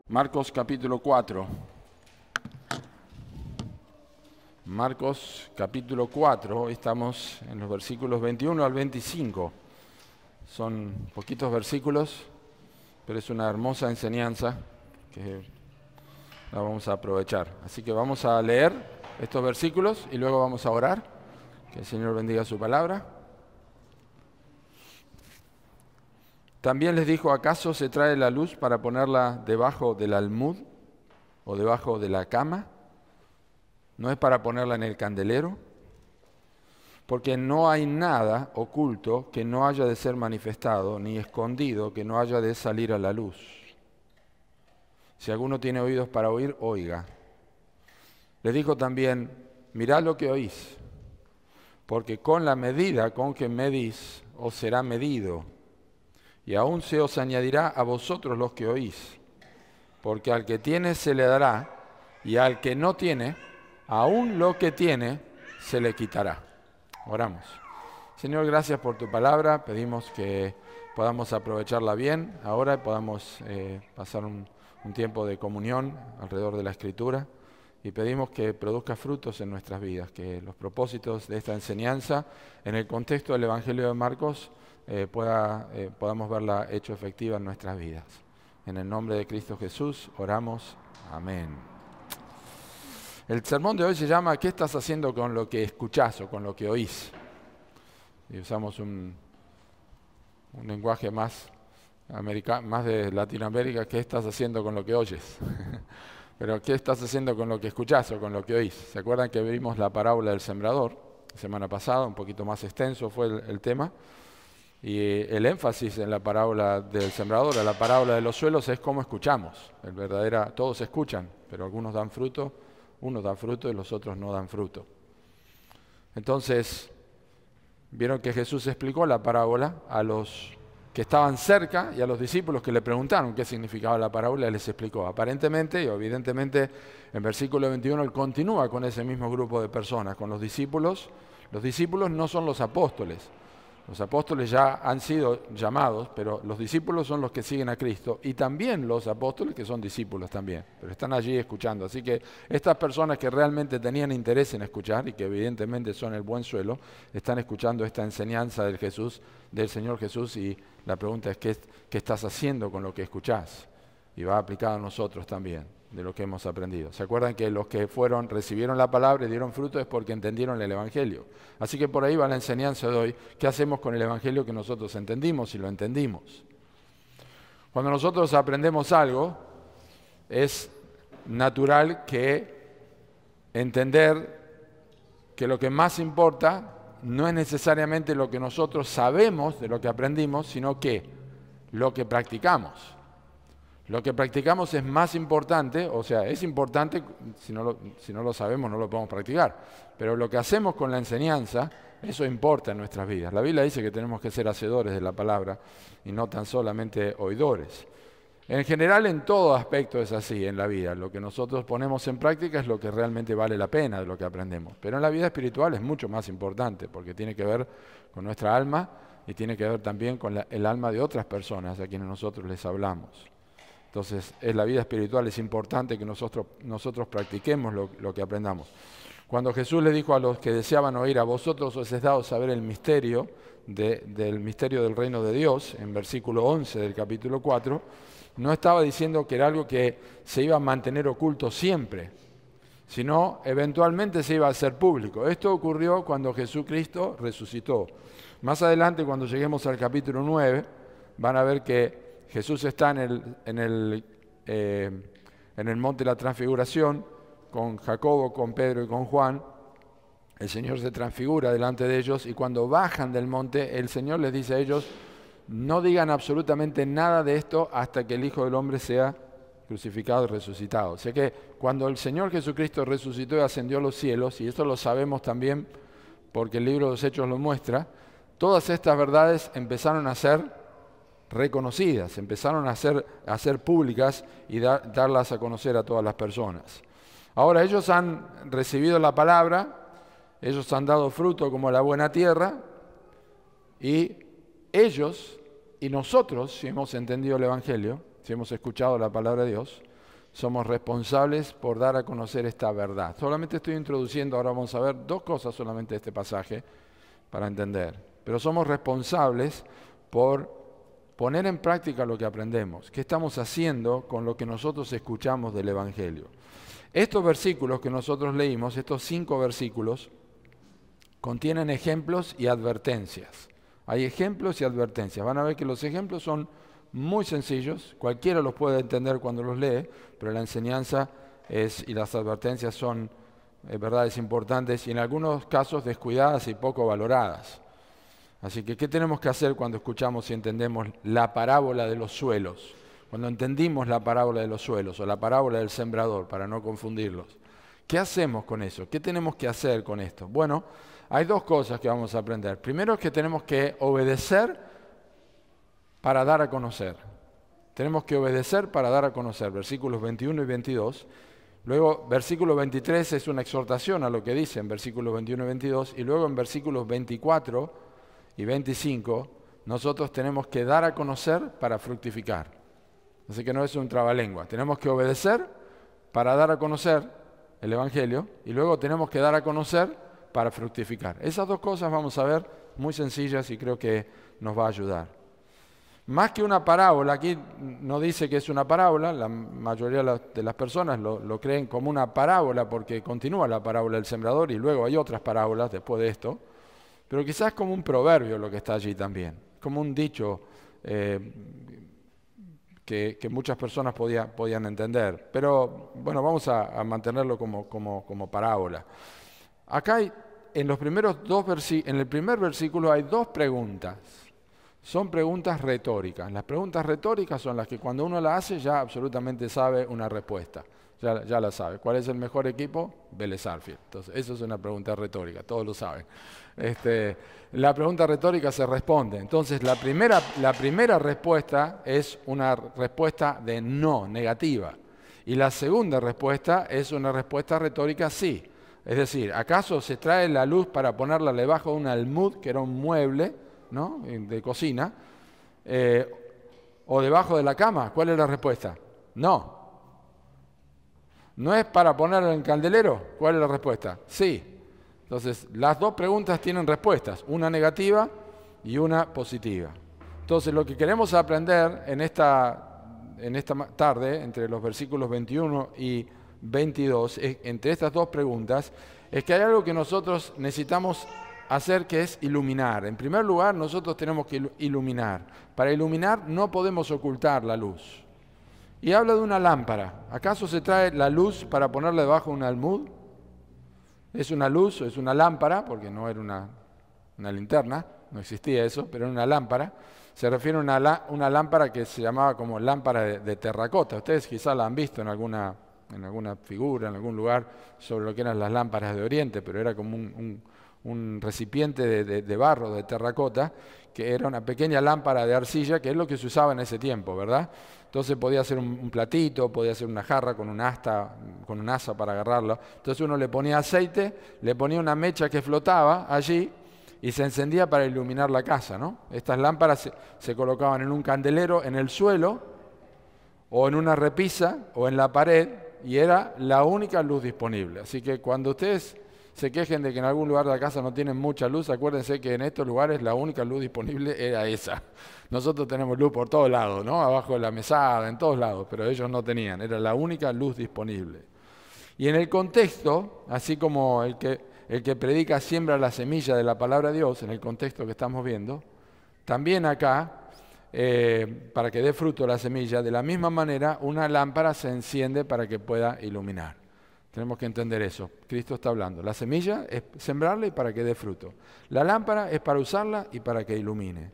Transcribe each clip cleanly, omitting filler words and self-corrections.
Marcos capítulo 4. Marcos capítulo 4, hoy estamos en los versículos 21 al 25. Son poquitos versículos, pero es una hermosa enseñanza que la vamos a aprovechar. Así que vamos a leer estos versículos y luego vamos a orar. Que el Señor bendiga su palabra. También les dijo: ¿acaso se trae la luz para ponerla debajo del almud o debajo de la cama? ¿No es para ponerla en el candelero? Porque no hay nada oculto que no haya de ser manifestado, ni escondido que no haya de salir a la luz. Si alguno tiene oídos para oír, oiga. Les dijo también: mirad lo que oís, porque con la medida con que medís os será medido, y aún se os añadirá a vosotros los que oís. Porque al que tiene se le dará, y al que no tiene, aún lo que tiene se le quitará. Oramos. Señor, gracias por tu palabra. Pedimos que podamos aprovecharla bien ahora y podamos pasar un tiempo de comunión alrededor de la Escritura. Y pedimos que produzca frutos en nuestras vidas, que los propósitos de esta enseñanza, en el contexto del Evangelio de Marcos, podamos verla hecho efectiva en nuestras vidas. En el nombre de Cristo Jesús oramos. Amén. El sermón de hoy se llama ¿qué estás haciendo con lo que escuchás o con lo que oís? Y usamos un lenguaje más de Latinoamérica. ¿Qué estás haciendo con lo que oyes? Pero ¿qué estás haciendo con lo que escuchás o con lo que oís? ¿Se acuerdan que vimos la parábola del sembrador la semana pasada? Un poquito más extenso fue el tema. Y el énfasis en la parábola del sembrador, en la parábola de los suelos, es cómo escuchamos. Todos escuchan, pero algunos dan fruto, unos dan fruto y los otros no dan fruto. Entonces, vieron que Jesús explicó la parábola a los que estaban cerca y a los discípulos que le preguntaron qué significaba la parábola, les explicó. Aparentemente y evidentemente, en versículo 21, él continúa con ese mismo grupo de personas, con los discípulos. Los discípulos no son los apóstoles. Los apóstoles ya han sido llamados, pero los discípulos son los que siguen a Cristo, y también los apóstoles que son discípulos también, pero están allí escuchando. Así que estas personas que realmente tenían interés en escuchar y que evidentemente son el buen suelo, están escuchando esta enseñanza del Señor Jesús, y la pregunta es ¿qué estás haciendo con lo que escuchás? Y va aplicado a nosotros también, de lo que hemos aprendido. ¿Se acuerdan que los que recibieron la palabra y dieron fruto es porque entendieron el Evangelio? Así que por ahí va la enseñanza de hoy. ¿Qué hacemos con el Evangelio que nosotros entendimos y lo entendimos? Cuando nosotros aprendemos algo, es natural que entender que lo que más importa no es necesariamente lo que nosotros sabemos de lo que aprendimos, sino que lo que practicamos. Lo que practicamos es más importante, o sea, es importante, si no lo sabemos no lo podemos practicar, pero lo que hacemos con la enseñanza, eso importa en nuestras vidas. La Biblia dice que tenemos que ser hacedores de la palabra y no tan solamente oidores. En general, en todo aspecto es así en la vida. Lo que nosotros ponemos en práctica es lo que realmente vale la pena de lo que aprendemos. Pero en la vida espiritual es mucho más importante, porque tiene que ver con nuestra alma y tiene que ver también con el alma de otras personas a quienes nosotros les hablamos. Entonces, en la vida espiritual es importante que nosotros practiquemos lo que aprendamos. Cuando Jesús le dijo a los que deseaban oír: a vosotros os es dado saber el misterio del misterio del reino de Dios, en versículo 11 del capítulo 4, no estaba diciendo que era algo que se iba a mantener oculto siempre, sino eventualmente se iba a hacer público. Esto ocurrió cuando Jesucristo resucitó. Más adelante, cuando lleguemos al capítulo 9, van a ver que Jesús está en el monte de la transfiguración con Jacobo, con Pedro y con Juan. El Señor se transfigura delante de ellos, y cuando bajan del monte, el Señor les dice a ellos: no digan absolutamente nada de esto hasta que el Hijo del Hombre sea crucificado y resucitado. O sea que cuando el Señor Jesucristo resucitó y ascendió a los cielos, y esto lo sabemos también porque el libro de los Hechos lo muestra, todas estas verdades empezaron a ser reconocidas, empezaron a ser públicas y darlas a conocer a todas las personas. Ahora ellos han recibido la palabra, ellos han dado fruto como la buena tierra, y ellos y nosotros, si hemos entendido el Evangelio, si hemos escuchado la palabra de Dios, somos responsables por dar a conocer esta verdad. Solamente estoy introduciendo, ahora vamos a ver dos cosas solamente de este pasaje para entender. Pero somos responsables por poner en práctica lo que aprendemos. ¿Qué estamos haciendo con lo que nosotros escuchamos del Evangelio? Estos versículos que nosotros leímos, estos 5 versículos, contienen ejemplos y advertencias. Hay ejemplos y advertencias. Van a ver que los ejemplos son muy sencillos, cualquiera los puede entender cuando los lee, pero la enseñanza y las advertencias son verdades importantes y en algunos casos descuidadas y poco valoradas. Así que, ¿qué tenemos que hacer cuando escuchamos y entendemos la parábola de los suelos? Cuando entendimos la parábola de los suelos o la parábola del sembrador, para no confundirlos. ¿Qué hacemos con eso? ¿Qué tenemos que hacer con esto? Bueno, hay dos cosas que vamos a aprender. Primero es que tenemos que obedecer para dar a conocer. Tenemos que obedecer para dar a conocer, versículos 21 y 22. Luego, versículo 23 es una exhortación a lo que dice en versículos 21 y 22. Y luego en versículos 24 y 25, nosotros tenemos que dar a conocer para fructificar. Así que no es un trabalengua. Tenemos que obedecer para dar a conocer el Evangelio y luego tenemos que dar a conocer para fructificar. Esas dos cosas vamos a ver muy sencillas y creo que nos va a ayudar. Más que una parábola, aquí no dice que es una parábola, la mayoría de las personas lo creen como una parábola porque continúa la parábola del sembrador y luego hay otras parábolas después de esto, pero quizás como un proverbio lo que está allí también, como un dicho que muchas personas podían entender. Pero bueno, vamos a mantenerlo como parábola. Acá en el primer versículo hay dos preguntas. Son preguntas retóricas. Las preguntas retóricas son las que cuando uno las hace ya absolutamente sabe una respuesta. Ya la sabe. ¿Cuál es el mejor equipo? Vélez Sarsfield. Entonces, eso es una pregunta retórica, todos lo saben. La pregunta retórica se responde. Entonces, la primera respuesta es una respuesta de no, negativa. Y la segunda respuesta es una respuesta retórica sí. Es decir, ¿acaso se trae la luz para ponerla debajo de un almud, que era un mueble, ¿no?, de cocina, o debajo de la cama? ¿Cuál es la respuesta? No. ¿No es para ponerlo en candelero? ¿Cuál es la respuesta? Sí. Entonces, las dos preguntas tienen respuestas, una negativa y una positiva. Entonces, lo que queremos aprender en esta tarde, entre los versículos 21 y 22, entre estas dos preguntas, es que hay algo que nosotros necesitamos hacer, que es iluminar. En primer lugar, nosotros tenemos que iluminar. Para iluminar no podemos ocultar la luz. Y habla de una lámpara. ¿Acaso se trae la luz para ponerla debajo de un almud? ¿Es una luz o es una lámpara? Porque no era una linterna, no existía eso, pero era una lámpara. Se refiere a una lámpara que se llamaba como lámpara de terracota. Ustedes quizás la han visto en alguna figura, en algún lugar, sobre lo que eran las lámparas de Oriente, pero era como un recipiente de barro, de terracota, que era una pequeña lámpara de arcilla, que es lo que se usaba en ese tiempo, ¿verdad? Entonces podía ser un platito, podía ser una jarra con un asa para agarrarlo. Entonces uno le ponía aceite, le ponía una mecha que flotaba allí y se encendía para iluminar la casa, ¿no? Estas lámparas se colocaban en un candelero en el suelo o en una repisa o en la pared y era la única luz disponible. Así que cuando ustedes se quejen de que en algún lugar de la casa no tienen mucha luz, acuérdense que en estos lugares la única luz disponible era esa. Nosotros tenemos luz por todos lados, ¿no? Abajo de la mesada, en todos lados, pero ellos no tenían, era la única luz disponible. Y en el contexto, así como el que predica siembra la semilla de la palabra de Dios, en el contexto que estamos viendo, también acá, para que dé fruto la semilla, de la misma manera una lámpara se enciende para que pueda iluminar. Tenemos que entender eso. Cristo está hablando. La semilla es sembrarla y para que dé fruto. La lámpara es para usarla y para que ilumine.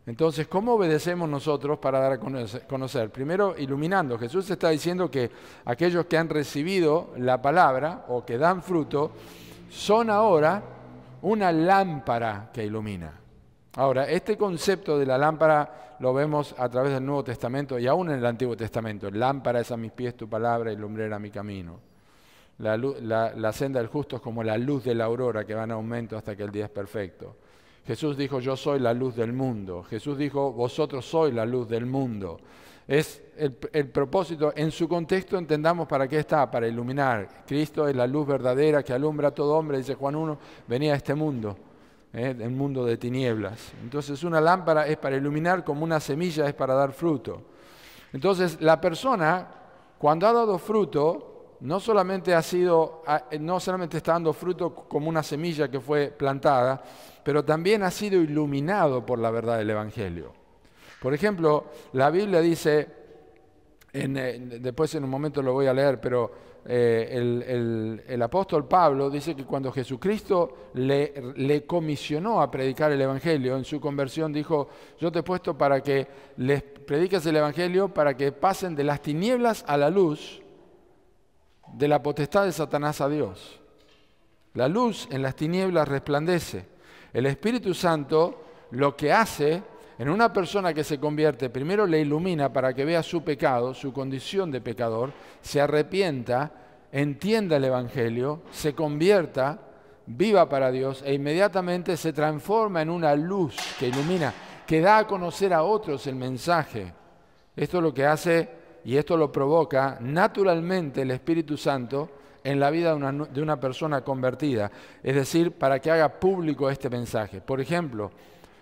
Entonces, ¿cómo obedecemos nosotros para dar a conocer? Primero, iluminando. Jesús está diciendo que aquellos que han recibido la palabra o que dan fruto son ahora una lámpara que ilumina. Ahora, este concepto de la lámpara lo vemos a través del Nuevo Testamento y aún en el Antiguo Testamento. Lámpara es a mis pies tu palabra y lumbrera a mi camino. La senda del justo es como la luz de la aurora que va en aumento hasta que el día es perfecto. Jesús dijo, yo soy la luz del mundo. Jesús dijo, vosotros sois la luz del mundo. Es el propósito, en su contexto entendamos para qué está, para iluminar. Cristo es la luz verdadera que alumbra a todo hombre, dice Juan 1, venía a este mundo, el mundo de tinieblas. Entonces una lámpara es para iluminar, como una semilla es para dar fruto. Entonces la persona, cuando ha dado fruto, no solamente está dando fruto como una semilla que fue plantada, pero también ha sido iluminado por la verdad del Evangelio. Por ejemplo, la Biblia dice, después en un momento lo voy a leer, pero el apóstol Pablo dice que cuando Jesucristo le comisionó a predicar el Evangelio, en su conversión dijo, yo te he puesto para que les prediques el Evangelio, para que pasen de las tinieblas a la luz, de la potestad de Satanás a Dios. La luz en las tinieblas resplandece. El Espíritu Santo lo que hace en una persona que se convierte, primero le ilumina para que vea su pecado, su condición de pecador, se arrepienta, entienda el Evangelio, se convierta, viva para Dios e inmediatamente se transforma en una luz que ilumina, que da a conocer a otros el mensaje. Esto es lo que hace y esto lo provoca naturalmente el Espíritu Santo en la vida de una persona convertida, es decir, para que haga público este mensaje. Por ejemplo,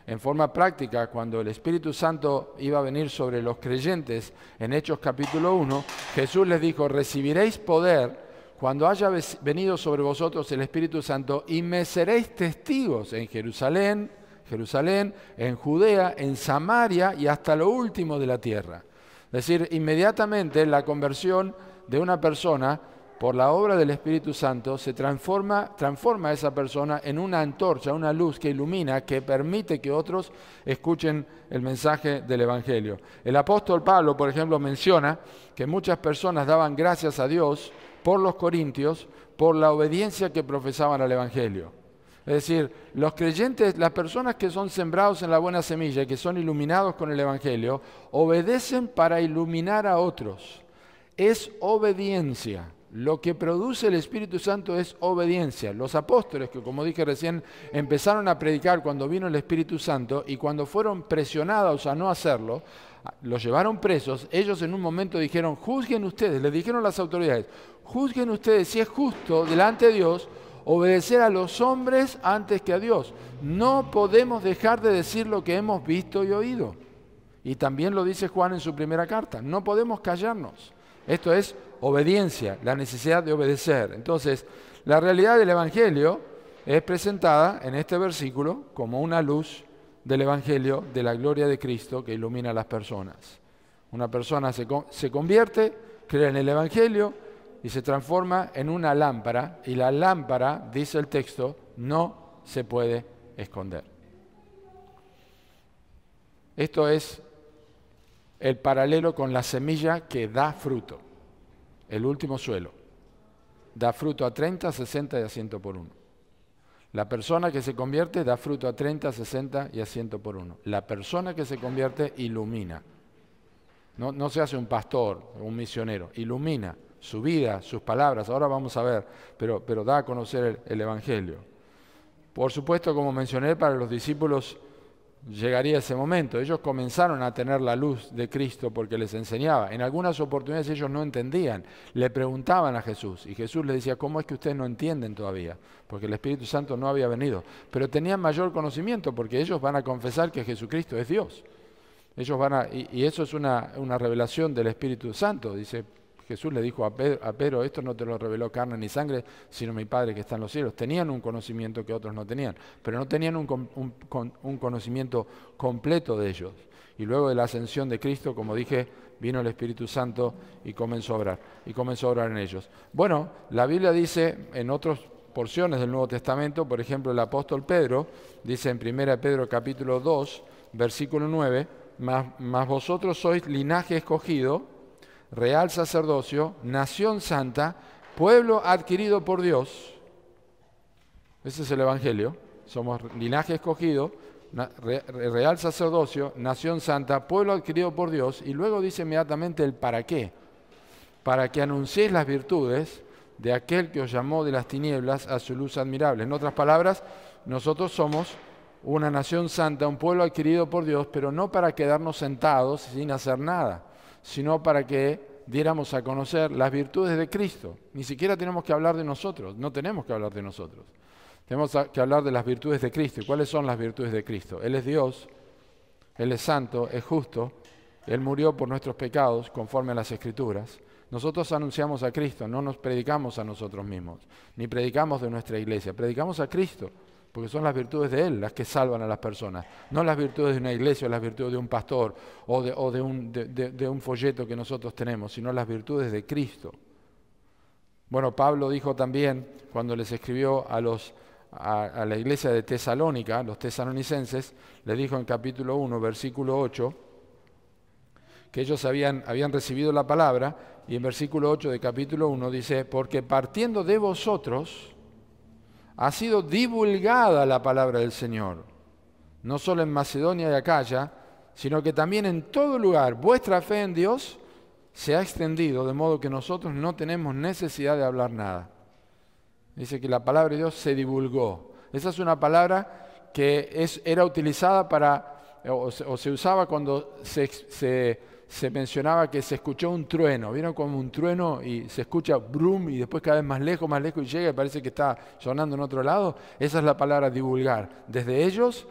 en forma práctica, cuando el Espíritu Santo iba a venir sobre los creyentes en Hechos capítulo 1, Jesús les dijo, recibiréis poder cuando haya venido sobre vosotros el Espíritu Santo y me seréis testigos en Jerusalén, en Judea, en Samaria y hasta lo último de la tierra. Es decir, inmediatamente la conversión de una persona por la obra del Espíritu Santo, se transforma a esa persona en una antorcha, una luz que ilumina, que permite que otros escuchen el mensaje del Evangelio. El apóstol Pablo, por ejemplo, menciona que muchas personas daban gracias a Dios por los corintios, por la obediencia que profesaban al Evangelio. Es decir, los creyentes, las personas que son sembrados en la buena semilla, que son iluminados con el Evangelio, obedecen para iluminar a otros. Es obediencia. Lo que produce el Espíritu Santo es obediencia. Los apóstoles, que como dije recién, empezaron a predicar cuando vino el Espíritu Santo y cuando fueron presionados a no hacerlo, los llevaron presos, ellos en un momento dijeron, juzguen ustedes, les dijeron las autoridades, juzguen ustedes si es justo delante de Dios obedecer a los hombres antes que a Dios. No podemos dejar de decir lo que hemos visto y oído. Y también lo dice Juan en su primera carta, no podemos callarnos. Esto es obediencia, la necesidad de obedecer. Entonces, la realidad del Evangelio es presentada en este versículo como una luz del Evangelio de la gloria de Cristo que ilumina a las personas. Una persona se convierte, cree en el Evangelio y se transforma en una lámpara, y la lámpara, dice el texto, no se puede esconder. Esto es el paralelo con la semilla que da fruto, el último suelo. Da fruto a 30, 60 y a 100 por uno. La persona que se convierte da fruto a 30, 60 y a 100 por uno. La persona que se convierte ilumina. No se hace un pastor, un misionero, ilumina su vida, sus palabras, ahora vamos a ver, pero da a conocer el Evangelio. Por supuesto, como mencioné, para los discípulos llegaría ese momento. Ellos comenzaron a tener la luz de Cristo porque les enseñaba. En algunas oportunidades ellos no entendían. Le preguntaban a Jesús y Jesús les decía, ¿cómo es que ustedes no entienden todavía? Porque el Espíritu Santo no había venido. Pero tenían mayor conocimiento porque ellos van a confesar que Jesucristo es Dios. Ellos y eso es una revelación del Espíritu Santo. Dice, Jesús le dijo a Pedro, esto no te lo reveló carne ni sangre, sino mi Padre que está en los cielos. Tenían un conocimiento que otros no tenían, pero no tenían un conocimiento completo de ellos. Y luego de la ascensión de Cristo, como dije, vino el Espíritu Santo y comenzó a obrar en ellos. Bueno, la Biblia dice en otras porciones del Nuevo Testamento, por ejemplo, el apóstol Pedro, dice en 1 Pedro capítulo 2, versículo 9, mas vosotros sois linaje escogido, real sacerdocio, nación santa, pueblo adquirido por Dios. Ese es el Evangelio. Somos linaje escogido, real sacerdocio, nación santa, pueblo adquirido por Dios. Y luego dice inmediatamente el para qué. Para que anunciéis las virtudes de aquel que os llamó de las tinieblas a su luz admirable. En otras palabras, nosotros somos una nación santa, un pueblo adquirido por Dios, pero no para quedarnos sentados sin hacer nada, sino para que diéramos a conocer las virtudes de Cristo. Ni siquiera tenemos que hablar de nosotros, no tenemos que hablar de nosotros. Tenemos que hablar de las virtudes de Cristo. ¿Y cuáles son las virtudes de Cristo? Él es Dios, Él es santo, es justo, Él murió por nuestros pecados conforme a las Escrituras. Nosotros anunciamos a Cristo, no nos predicamos a nosotros mismos, ni predicamos de nuestra iglesia, predicamos a Cristo, porque son las virtudes de Él las que salvan a las personas, no las virtudes de una iglesia o las virtudes de un pastor o de un folleto que nosotros tenemos, sino las virtudes de Cristo. Bueno, Pablo dijo también, cuando les escribió a la iglesia de Tesalónica, los tesalonicenses, le dijo en capítulo 1, versículo 8, que ellos habían recibido la palabra, y en versículo 8 de capítulo 1 dice, porque partiendo de vosotros ha sido divulgada la palabra del Señor, no solo en Macedonia y Acaya, sino que también en todo lugar vuestra fe en Dios se ha extendido, de modo que nosotros no tenemos necesidad de hablar nada. Dice que la palabra de Dios se divulgó. Esa es una palabra que era utilizada o se usaba cuando se mencionaba que se escuchó un trueno. ¿Vieron como un trueno y se escucha brum y después cada vez más lejos y llega y parece que está sonando en otro lado? Esa es la palabra divulgar. Desde ellos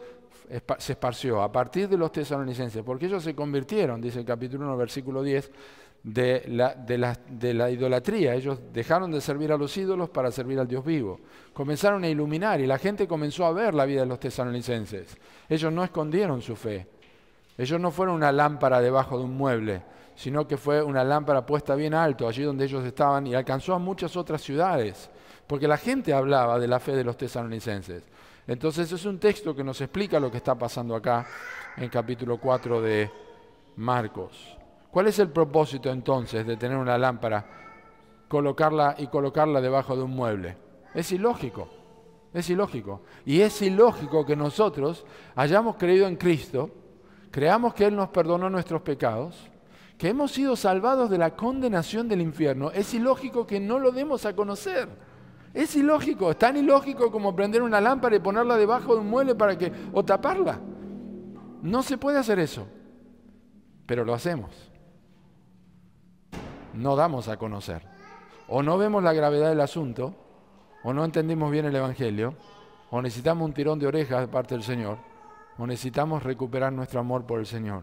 se esparció, a partir de los tesalonicenses, porque ellos se convirtieron, dice el capítulo 1, versículo 10, de la idolatría. Ellos dejaron de servir a los ídolos para servir al Dios vivo. Comenzaron a iluminar y la gente comenzó a ver la vida de los tesalonicenses. Ellos no escondieron su fe. Ellos no fueron una lámpara debajo de un mueble, sino que fue una lámpara puesta bien alto, allí donde ellos estaban, y alcanzó a muchas otras ciudades, porque la gente hablaba de la fe de los tesalonicenses. Entonces es un texto que nos explica lo que está pasando acá en capítulo 4 de Marcos. ¿Cuál es el propósito entonces de tener una lámpara, colocarla debajo de un mueble? Es ilógico, es ilógico. Y es ilógico que nosotros hayamos creído en Cristo, creamos que Él nos perdonó nuestros pecados, que hemos sido salvados de la condenación del infierno. Es ilógico que no lo demos a conocer. Es ilógico, es tan ilógico como prender una lámpara y ponerla debajo de un mueble o taparla. No se puede hacer eso, pero lo hacemos. No damos a conocer. O no vemos la gravedad del asunto, o no entendimos bien el Evangelio, o necesitamos un tirón de orejas de parte del Señor, o necesitamos recuperar nuestro amor por el Señor.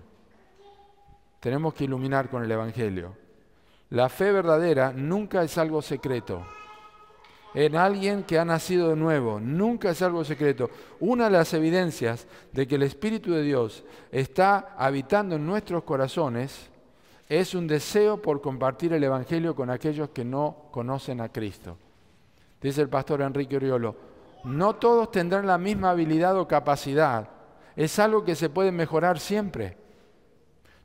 Tenemos que iluminar con el Evangelio. La fe verdadera nunca es algo secreto. En alguien que ha nacido de nuevo, nunca es algo secreto. Una de las evidencias de que el Espíritu de Dios está habitando en nuestros corazones es un deseo por compartir el Evangelio con aquellos que no conocen a Cristo. Dice el pastor Enrique Oriolo, no todos tendrán la misma habilidad o capacidad. Es algo que se puede mejorar siempre.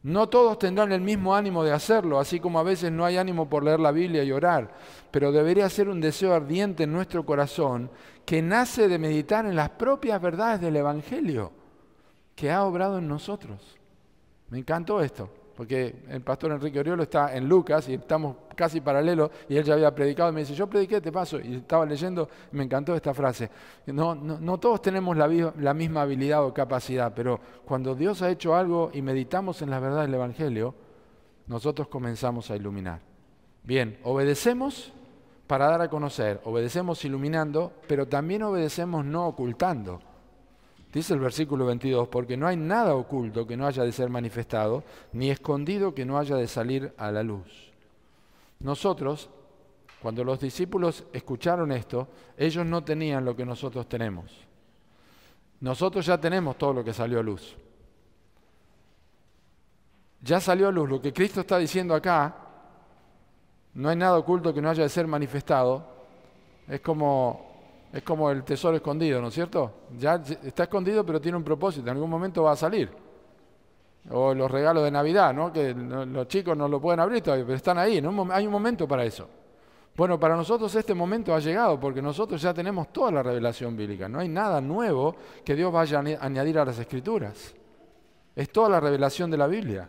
No todos tendrán el mismo ánimo de hacerlo, así como a veces no hay ánimo por leer la Biblia y orar, pero debería ser un deseo ardiente en nuestro corazón que nace de meditar en las propias verdades del Evangelio que ha obrado en nosotros. Me encantó esto, porque el pastor Enrique Oriolo está en Lucas y estamos casi paralelos y él ya había predicado y me dice, yo prediqué, te paso, y estaba leyendo y me encantó esta frase. No todos tenemos la misma habilidad o capacidad, pero cuando Dios ha hecho algo y meditamos en la verdad del Evangelio, nosotros comenzamos a iluminar. Bien, obedecemos para dar a conocer, obedecemos iluminando, pero también obedecemos no ocultando. Dice el versículo 22, porque no hay nada oculto que no haya de ser manifestado, ni escondido que no haya de salir a la luz. Nosotros, cuando los discípulos escucharon esto, ellos no tenían lo que nosotros tenemos. Nosotros ya tenemos todo lo que salió a luz. Ya salió a luz. Lo que Cristo está diciendo acá, no hay nada oculto que no haya de ser manifestado, es como el tesoro escondido, ¿no es cierto? Ya está escondido, pero tiene un propósito, en algún momento va a salir. O los regalos de Navidad, ¿no? Que los chicos no lo pueden abrir todavía, pero están ahí, ¿no? Hay un momento para eso. Bueno, para nosotros este momento ha llegado, porque nosotros ya tenemos toda la revelación bíblica. No hay nada nuevo que Dios vaya a añadir a las Escrituras. Es toda la revelación de la Biblia.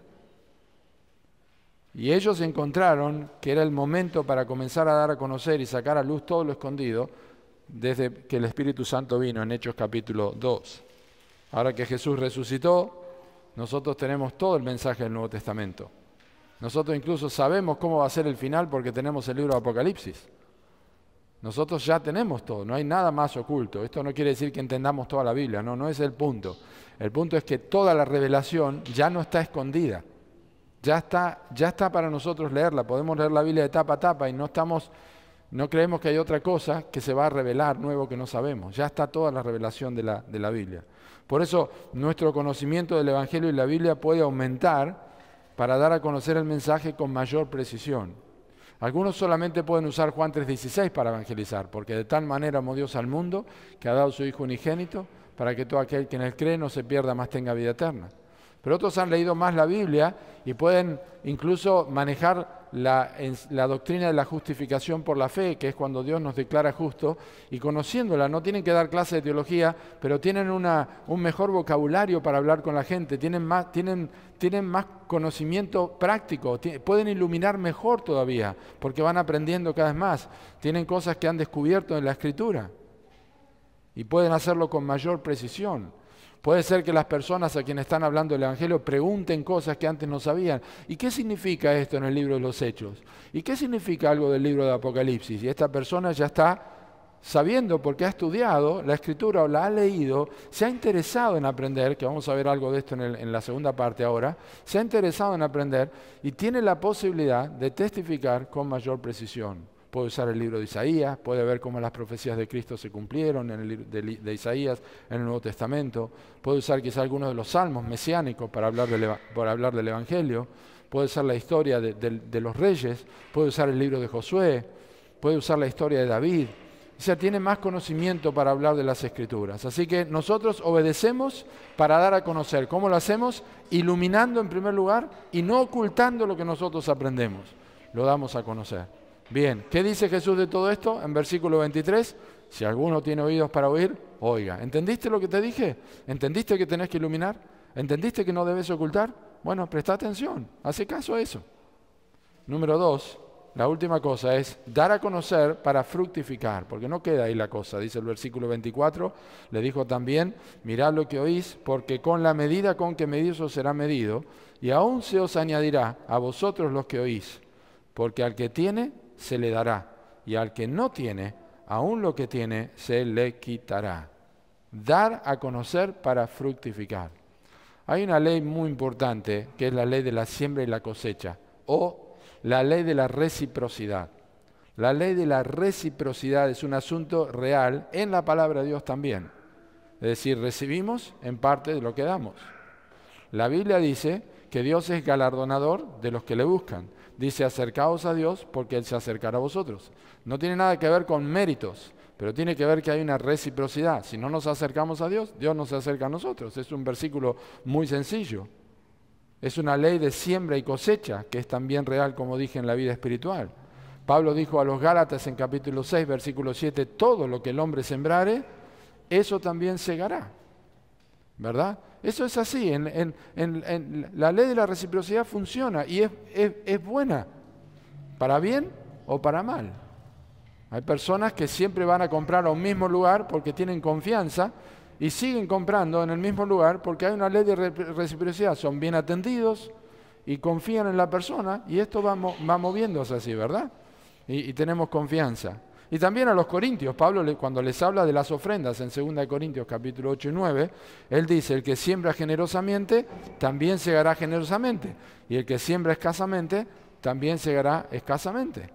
Y ellos encontraron que era el momento para comenzar a dar a conocer y sacar a luz todo lo escondido, desde que el Espíritu Santo vino en Hechos capítulo 2. Ahora que Jesús resucitó, nosotros tenemos todo el mensaje del Nuevo Testamento. Nosotros incluso sabemos cómo va a ser el final porque tenemos el libro de Apocalipsis. Nosotros ya tenemos todo, no hay nada más oculto. Esto no quiere decir que entendamos toda la Biblia, no, no es el punto. El punto es que toda la revelación ya no está escondida. Ya está para nosotros leerla. Podemos leer la Biblia de tapa a tapa y no creemos que hay otra cosa que se va a revelar nuevo que no sabemos. Ya está toda la revelación de la Biblia. Por eso nuestro conocimiento del Evangelio y la Biblia puede aumentar para dar a conocer el mensaje con mayor precisión. Algunos solamente pueden usar Juan 3:16 para evangelizar, porque de tal manera amó Dios al mundo que ha dado su Hijo unigénito para que todo aquel que en él cree no se pierda, mas tenga vida eterna. Pero otros han leído más la Biblia y pueden incluso manejar la doctrina de la justificación por la fe, que es cuando Dios nos declara justo, y conociéndola, no tienen que dar clase de teología, pero tienen un mejor vocabulario para hablar con la gente, tienen más conocimiento práctico, pueden iluminar mejor todavía, porque van aprendiendo cada vez más, tienen cosas que han descubierto en la Escritura y pueden hacerlo con mayor precisión. Puede ser que las personas a quienes están hablando del Evangelio pregunten cosas que antes no sabían. ¿Y qué significa esto en el libro de los Hechos? ¿Y qué significa algo del libro de Apocalipsis? Y esta persona ya está sabiendo porque ha estudiado la Escritura o la ha leído, se ha interesado en aprender, que vamos a ver algo de esto en la segunda parte ahora, se ha interesado en aprender y tiene la posibilidad de testificar con mayor precisión. Puede usar el libro de Isaías, puede ver cómo las profecías de Cristo se cumplieron en el libro de Isaías, en el Nuevo Testamento. Puede usar quizá algunos de los salmos mesiánicos para hablar del Evangelio. Puede usar la historia de los reyes, puede usar el libro de Josué, puede usar la historia de David. O sea, tiene más conocimiento para hablar de las Escrituras. Así que nosotros obedecemos para dar a conocer. ¿Cómo lo hacemos? Iluminando en primer lugar y no ocultando lo que nosotros aprendemos. Lo damos a conocer. Bien, ¿qué dice Jesús de todo esto? En versículo 23, si alguno tiene oídos para oír, oiga. ¿Entendiste lo que te dije? ¿Entendiste que tenés que iluminar? ¿Entendiste que no debes ocultar? Bueno, presta atención, hace caso a eso. Número 2, la última cosa es dar a conocer para fructificar, porque no queda ahí la cosa. Dice el versículo 24, le dijo también, mirad lo que oís, porque con la medida con que medís os será medido, y aún se os añadirá a vosotros los que oís, porque al que tiene, se le dará, y al que no tiene, aún lo que tiene, se le quitará. Dar a conocer para fructificar. Hay una ley muy importante, que es la ley de la siembra y la cosecha, o la ley de la reciprocidad. La ley de la reciprocidad es un asunto real en la palabra de Dios también. Es decir, recibimos en parte de lo que damos. La Biblia dice que Dios es galardonador de los que le buscan. Dice, acercaos a Dios porque Él se acercará a vosotros. No tiene nada que ver con méritos, pero tiene que ver que hay una reciprocidad. Si no nos acercamos a Dios, Dios no se acerca a nosotros. Es un versículo muy sencillo. Es una ley de siembra y cosecha, que es también real, como dije, en la vida espiritual. Pablo dijo a los Gálatas en capítulo 6, versículo 7, todo lo que el hombre sembrare, eso también segará. ¿Verdad? Eso es así, en la ley de la reciprocidad funciona y es buena, para bien o para mal. Hay personas que siempre van a comprar a un mismo lugar porque tienen confianza y siguen comprando en el mismo lugar porque hay una ley de reciprocidad, son bien atendidos y confían en la persona y esto va moviéndose así, ¿verdad? Y tenemos confianza. Y también a los corintios, Pablo cuando les habla de las ofrendas en 2 Corintios capítulo 8 y 9, él dice, el que siembra generosamente, también segará generosamente. Y el que siembra escasamente, también segará escasamente.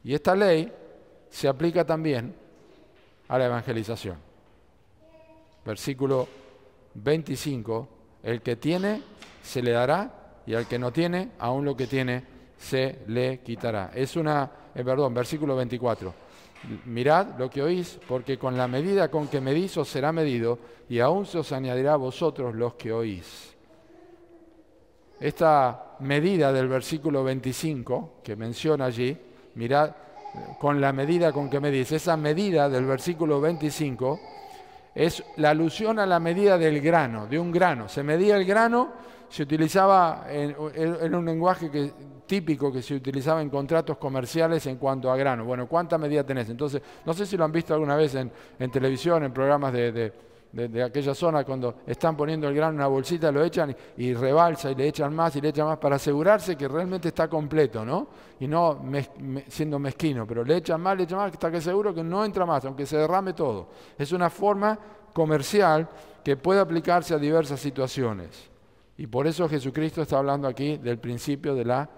Y esta ley se aplica también a la evangelización. Versículo 25, el que tiene, se le dará, y al que no tiene, aún lo que tiene, se le quitará. Versículo 24. Mirad lo que oís, porque con la medida con que medís os será medido, y aún se os añadirá a vosotros los que oís. Esta medida del versículo 25, que menciona allí, mirad, con la medida con que medís, esa medida del versículo 25 es la alusión a la medida del grano, de un grano. Se medía el grano, se utilizaba en un lenguaje típico que se utilizaba en contratos comerciales en cuanto a grano. Bueno, ¿cuánta medida tenés? Entonces, no sé si lo han visto alguna vez en televisión, en programas de de aquella zona, cuando están poniendo el grano en una bolsita, lo echan y rebalsa y le echan más y le echan más para asegurarse que realmente está completo, ¿no? Y no siendo mezquino, pero le echan más hasta que seguro que no entra más, aunque se derrame todo. Es una forma comercial que puede aplicarse a diversas situaciones. Y por eso Jesucristo está hablando aquí del principio de la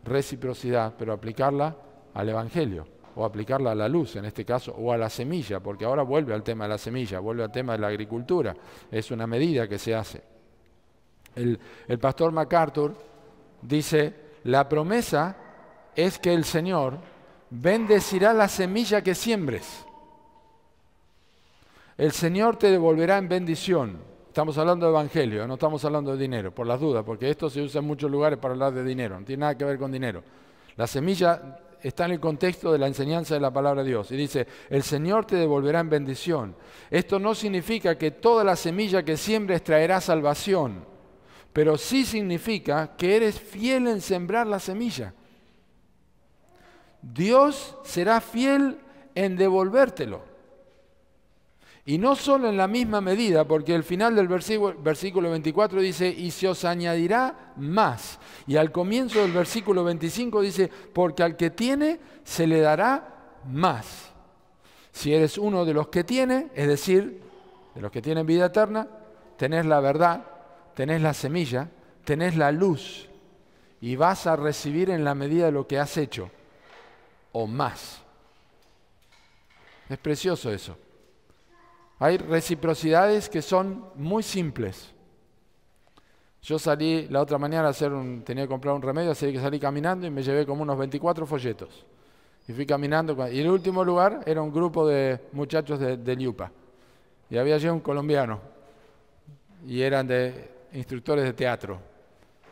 reciprocidad, pero aplicarla al Evangelio, o aplicarla a la luz en este caso, o a la semilla, porque ahora vuelve al tema de la semilla, vuelve al tema de la agricultura, es una medida que se hace. El pastor MacArthur dice, la promesa es que el Señor bendecirá la semilla que siembres. El Señor te devolverá en bendición. Estamos hablando de evangelio, no estamos hablando de dinero, por las dudas, porque esto se usa en muchos lugares para hablar de dinero, no tiene nada que ver con dinero. La semilla está en el contexto de la enseñanza de la palabra de Dios. Y dice, el Señor te devolverá en bendición. Esto no significa que toda la semilla que siembres traerá salvación, pero sí significa que eres fiel en sembrar la semilla. Dios será fiel en devolvértelo. Y no solo en la misma medida, porque el final del versículo 24 dice, y se os añadirá más. Y al comienzo del versículo 25 dice, porque al que tiene se le dará más. Si eres uno de los que tiene, es decir, de los que tienen vida eterna, tenés la verdad, tenés la semilla, tenés la luz, y vas a recibir en la medida de lo que has hecho, o más. Es precioso eso. Hay reciprocidades que son muy simples. Yo salí la otra mañana tenía que comprar un remedio, así que salí caminando y me llevé como unos 24 folletos. Y fui caminando, y el último lugar era un grupo de muchachos de Liupa. Y había allí un colombiano, y eran de instructores de teatro.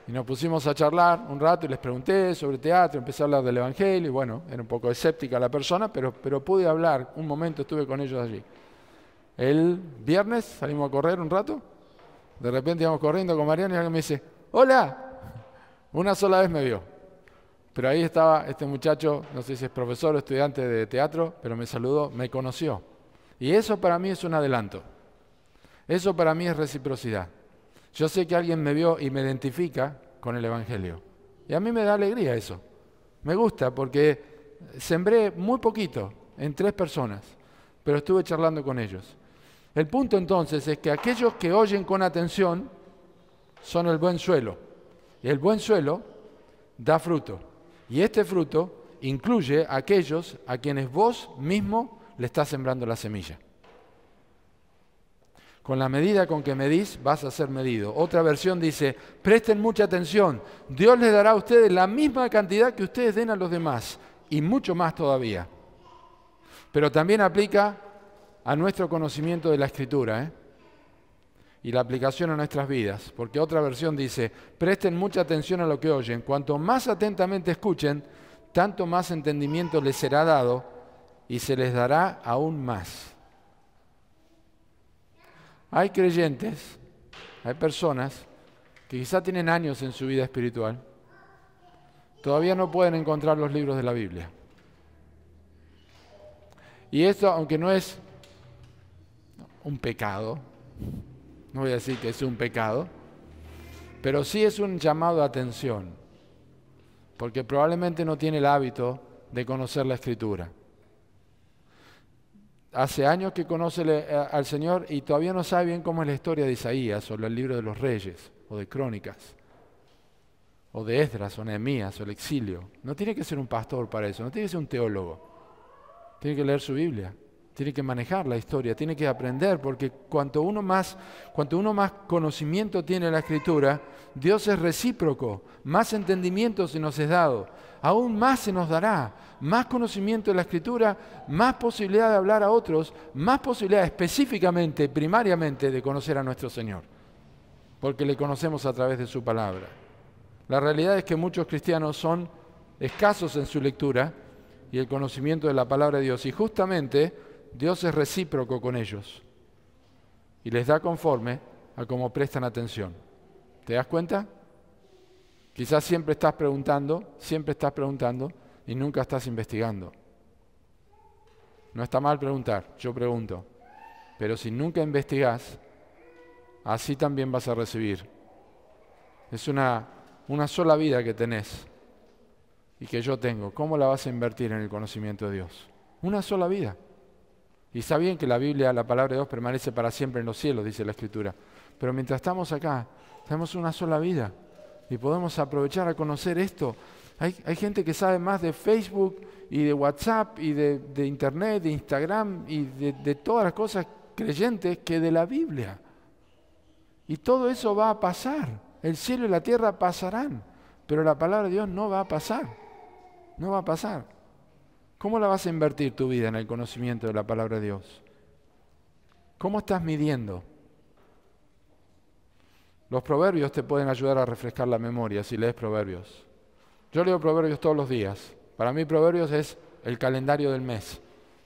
Y nos pusimos a charlar un rato y les pregunté sobre teatro, empecé a hablar del Evangelio, y bueno, era un poco escéptica la persona, pero pude hablar, un momento estuve con ellos allí. El viernes salimos a correr un rato, de repente íbamos corriendo con Mariana y alguien me dice, ¡hola! Una sola vez me vio. Pero ahí estaba este muchacho, no sé si es profesor o estudiante de teatro, pero me saludó, me conoció. Y eso para mí es un adelanto. Eso para mí es reciprocidad. Yo sé que alguien me vio y me identifica con el Evangelio. Y a mí me da alegría eso. Me gusta porque sembré muy poquito en 3 personas, pero estuve charlando con ellos. El punto entonces es que aquellos que oyen con atención son el buen suelo. Y el buen suelo da fruto. Y este fruto incluye a aquellos a quienes vos mismo le estás sembrando la semilla. Con la medida con que medís, vas a ser medido. Otra versión dice, presten mucha atención. Dios les dará a ustedes la misma cantidad que ustedes den a los demás. Y mucho más todavía. Pero también aplica a nuestro conocimiento de la Escritura, y la aplicación a nuestras vidas, porque otra versión dice, presten mucha atención a lo que oyen, cuanto más atentamente escuchen, tanto más entendimiento les será dado y se les dará aún más. Hay creyentes, hay personas que quizá tienen años en su vida espiritual, todavía no pueden encontrar los libros de la Biblia. Y esto, aunque no es un pecado, no voy a decir que es un pecado, pero sí es un llamado a atención, porque probablemente no tiene el hábito de conocer la Escritura. Hace años que conoce al Señor y todavía no sabe bien cómo es la historia de Isaías, o el libro de los Reyes, o de Crónicas, o de Esdras, o Nehemías, o el exilio. No tiene que ser un pastor para eso, no tiene que ser un teólogo. Tiene que leer su Biblia. Tiene que manejar la historia, tiene que aprender, porque cuanto uno más conocimiento tiene de la Escritura, Dios es recíproco, más entendimiento se nos es dado, aún más se nos dará, más conocimiento de la Escritura, más posibilidad de hablar a otros, más posibilidad específicamente, primariamente, de conocer a nuestro Señor, porque le conocemos a través de su palabra. La realidad es que muchos cristianos son escasos en su lectura y el conocimiento de la palabra de Dios, y justamente Dios es recíproco con ellos y les da conforme a cómo prestan atención. ¿Te das cuenta? Quizás siempre estás preguntando y nunca estás investigando. No está mal preguntar, yo pregunto. Pero si nunca investigás, así también vas a recibir. Es una sola vida que tenés y que yo tengo. ¿Cómo la vas a invertir en el conocimiento de Dios? Una sola vida. Y está bien que la Biblia, la palabra de Dios, permanece para siempre en los cielos, dice la Escritura. Pero mientras estamos acá, tenemos una sola vida y podemos aprovechar a conocer esto. Hay gente que sabe más de Facebook y de WhatsApp y de Internet, de Instagram y de todas las cosas creyentes que de la Biblia. Y todo eso va a pasar. El cielo y la tierra pasarán, pero la palabra de Dios no va a pasar. No va a pasar. ¿Cómo la vas a invertir tu vida en el conocimiento de la palabra de Dios? ¿Cómo estás midiendo? Los proverbios te pueden ayudar a refrescar la memoria si lees proverbios. Yo leo proverbios todos los días. Para mí proverbios es el calendario del mes.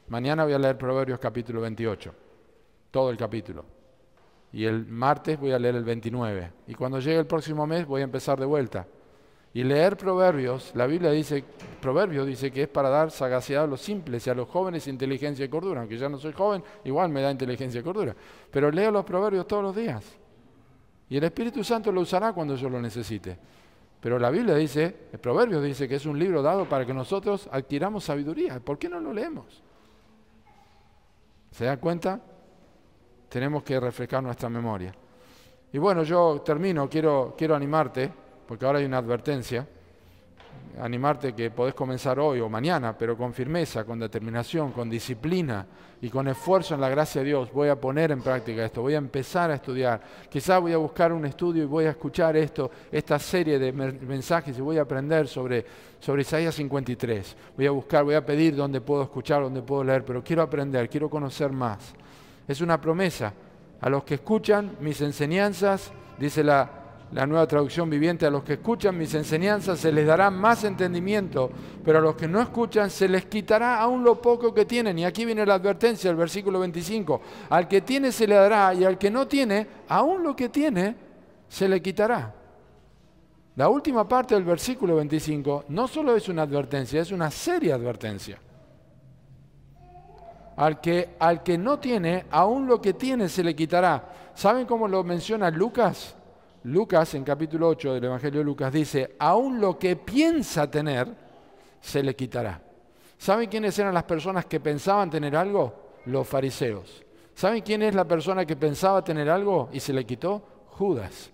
Mañana voy a leer Proverbios capítulo 28, todo el capítulo. Y el martes voy a leer el 29. Y cuando llegue el próximo mes voy a empezar de vuelta. Y leer proverbios, la Biblia dice, proverbios dice que es para dar sagacidad a los simples y a los jóvenes inteligencia y cordura. Aunque ya no soy joven, igual me da inteligencia y cordura. Pero leo los proverbios todos los días. Y el Espíritu Santo lo usará cuando yo lo necesite. Pero la Biblia dice, el proverbio dice que es un libro dado para que nosotros adquiramos sabiduría. ¿Por qué no lo leemos? ¿Se dan cuenta? Tenemos que refrescar nuestra memoria. Y bueno, yo termino, quiero animarte, porque ahora hay una advertencia, animarte que podés comenzar hoy o mañana, pero con firmeza, con determinación, con disciplina y con esfuerzo en la gracia de Dios. Voy a poner en práctica esto, voy a empezar a estudiar. Quizás voy a buscar un estudio y voy a escuchar esta serie de mensajes y voy a aprender sobre Isaías 53. Voy a buscar, voy a pedir dónde puedo escuchar, dónde puedo leer, pero quiero aprender, quiero conocer más. Es una promesa. A los que escuchan mis enseñanzas, dice la Nueva Traducción Viviente, a los que escuchan mis enseñanzas se les dará más entendimiento, pero a los que no escuchan se les quitará aún lo poco que tienen. Y aquí viene la advertencia, el versículo 25. Al que tiene se le dará, y al que no tiene, aún lo que tiene se le quitará. La última parte del versículo 25 no solo es una advertencia, es una seria advertencia. Al que no tiene, aún lo que tiene se le quitará. ¿Saben cómo lo menciona Lucas? Lucas, en capítulo 8 del Evangelio de Lucas, dice, aún lo que piensa tener, se le quitará. ¿Saben quiénes eran las personas que pensaban tener algo? Los fariseos. ¿Saben quién es la persona que pensaba tener algo y se le quitó? Judas.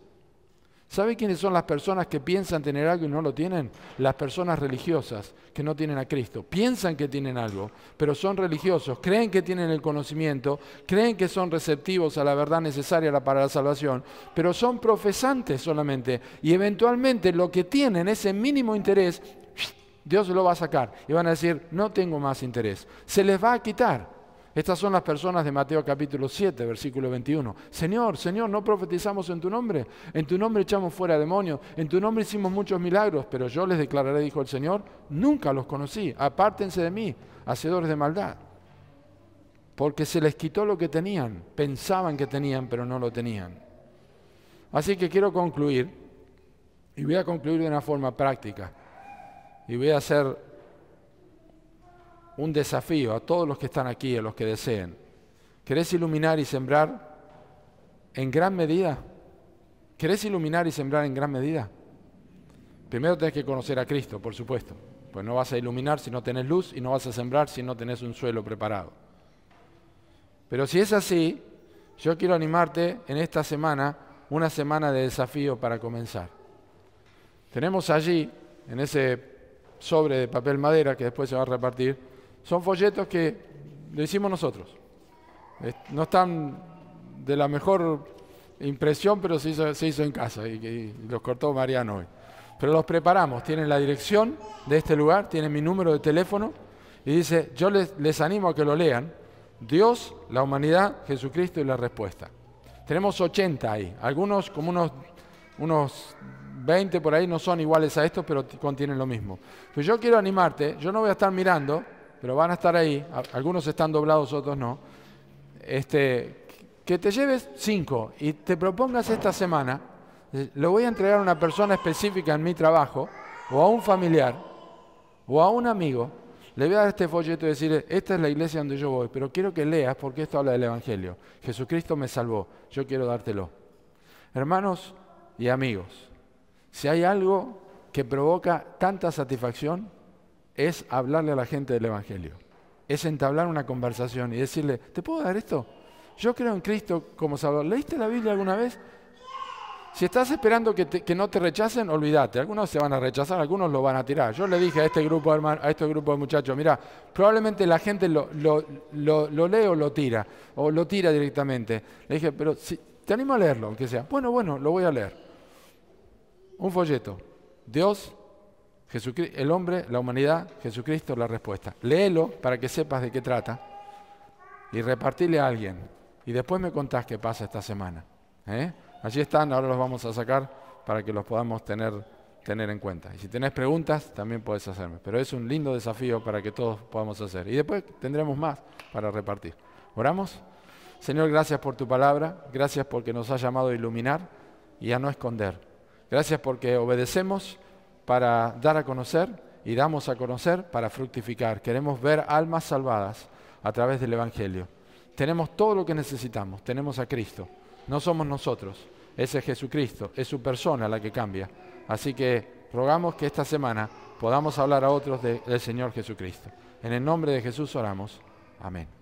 ¿Saben quiénes son las personas que piensan tener algo y no lo tienen? Las personas religiosas que no tienen a Cristo. Piensan que tienen algo, pero son religiosos, creen que tienen el conocimiento, creen que son receptivos a la verdad necesaria para la salvación, pero son profesantes solamente. Y eventualmente lo que tienen, ese mínimo interés, Dios lo va a sacar. Y van a decir, no tengo más interés. Se les va a quitar. Estas son las personas de Mateo capítulo 7, versículo 21. Señor, Señor, ¿no profetizamos en tu nombre? En tu nombre echamos fuera demonios, en tu nombre hicimos muchos milagros, pero yo les declararé, dijo el Señor, nunca los conocí, apártense de mí, hacedores de maldad. Porque se les quitó lo que tenían, pensaban que tenían, pero no lo tenían. Así que quiero concluir, y voy a concluir de una forma práctica, y voy a hacer un desafío a todos los que están aquí, a los que deseen. ¿Querés iluminar y sembrar en gran medida? ¿Querés iluminar y sembrar en gran medida? Primero tenés que conocer a Cristo, por supuesto. Pues no vas a iluminar si no tenés luz y no vas a sembrar si no tenés un suelo preparado. Pero si es así, yo quiero animarte en esta semana, una semana de desafío para comenzar. Tenemos allí, en ese sobre de papel madera que después se va a repartir, son folletos que lo hicimos nosotros. No están de la mejor impresión, pero se hizo en casa y los cortó Mariano hoy. Pero los preparamos, tienen la dirección de este lugar, tienen mi número de teléfono y dice, yo les animo a que lo lean. Dios, la humanidad, Jesucristo y la respuesta. Tenemos 80 ahí, algunos como unos 20 por ahí no son iguales a estos, pero contienen lo mismo. Pues yo quiero animarte, yo no voy a estar mirando, pero van a estar ahí, algunos están doblados, otros no, que te lleves 5 y te propongas esta semana, lo voy a entregar a una persona específica en mi trabajo, o a un familiar, o a un amigo, Le voy a dar este folleto y decirle, esta es la iglesia donde yo voy, pero quiero que leas porque esto habla del Evangelio. Jesucristo me salvó, yo quiero dártelo. Hermanos y amigos, si hay algo que provoca tanta satisfacción, es hablarle a la gente del Evangelio. Es entablar una conversación y decirle, ¿te puedo dar esto? Yo creo en Cristo como Salvador. ¿Leíste la Biblia alguna vez? Si estás esperando que no te rechacen, olvídate. Algunos se van a rechazar, algunos lo van a tirar. Yo le dije a este grupo de muchachos, mira, probablemente la gente lo lee o lo tira directamente. Le dije, pero si, te animo a leerlo, aunque sea. Bueno, lo voy a leer. Un folleto. Dios, Jesucristo, el hombre, la humanidad, Jesucristo, la respuesta. Léelo para que sepas de qué trata y repartirle a alguien. Y después me contás qué pasa esta semana. Allí están, ahora los vamos a sacar para que los podamos tener en cuenta. Y si tenés preguntas, también podés hacerme. Pero es un lindo desafío para que todos podamos hacer. Y después tendremos más para repartir. ¿Oramos? Señor, gracias por tu palabra. Gracias porque nos has llamado a iluminar y a no esconder. Gracias porque obedecemos para dar a conocer y damos a conocer para fructificar. Queremos ver almas salvadas a través del Evangelio. Tenemos todo lo que necesitamos. Tenemos a Cristo. No somos nosotros, ese es Jesucristo, es su persona la que cambia. Así que rogamos que esta semana podamos hablar a otros del Señor Jesucristo. En el nombre de Jesús oramos. Amén.